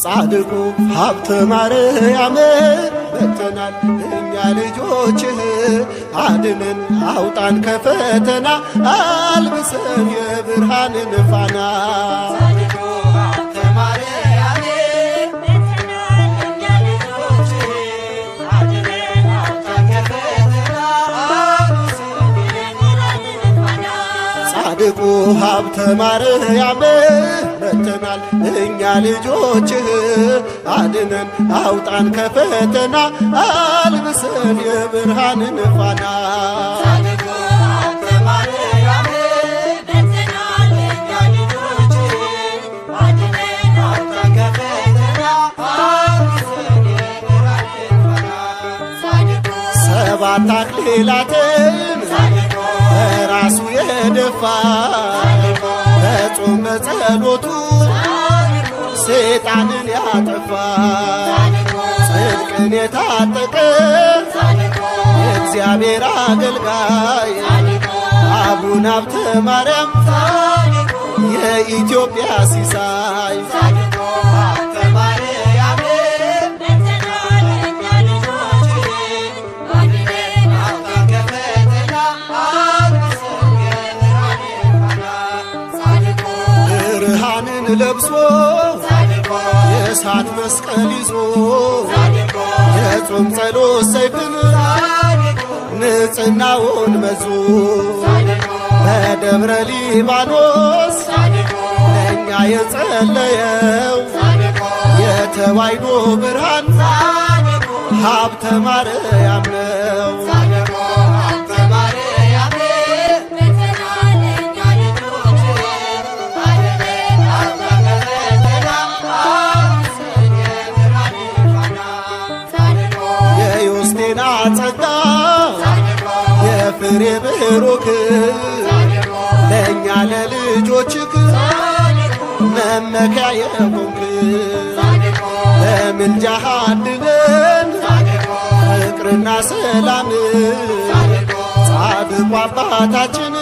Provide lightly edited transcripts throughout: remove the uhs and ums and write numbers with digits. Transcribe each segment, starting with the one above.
ጻድቁ ሀብተ ማርያም መጥተናል እኛ ልጆችህ፣ አድነን አውጣን ከፈተና አልብሰን የብርሃንን ፋና። ጻድቁ ሀብተ ማርያም መጥተናል እኛ ልጆችህ፣ አድነን አውጣን ከፈተና አልብሰን የብርሃንን ፋና። ሰባት አክሊላትን ራሱ የደፋ በጾም በጸሎቱ ሰይጣንን ያጠፋ፣ ጽድቅን የታጠቀ የእግዚአብሔር አገልጋይ አቡነ ሀብተ ማርያም የኢትዮጵያ ሲሳይ። ብርሃንን ለብሶ የእሳት መስቀል ይዞ የጾም ጸሎት ሰይፍን ንጽሕናውን መዞ በደብረ ሊባኖስ ለእኛ የጸለየው የተዋሕዶ ብርሃን ሀብተ ማርያም ነው። ጸጋ የፍሬ ብሩክ ለእኛ ለልጆችክ መመኪያ የሆንክ፣ በምልጃህ አድነን ፍቅርና ሰላም። ጻድቁ አባታችን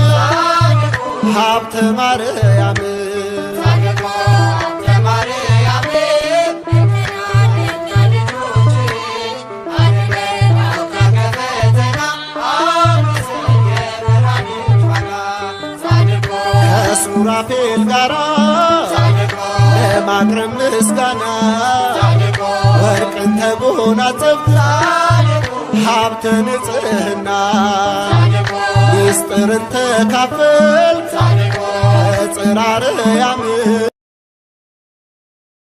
ሀብተ ማርያም ሱራፌል ጋራ ለማቅረብ ምስጋና ወርቅን ተጎናጸፍ ሀብተ ንጽሕና። ምስጢርን ተካፈል በጽርሐ አርያም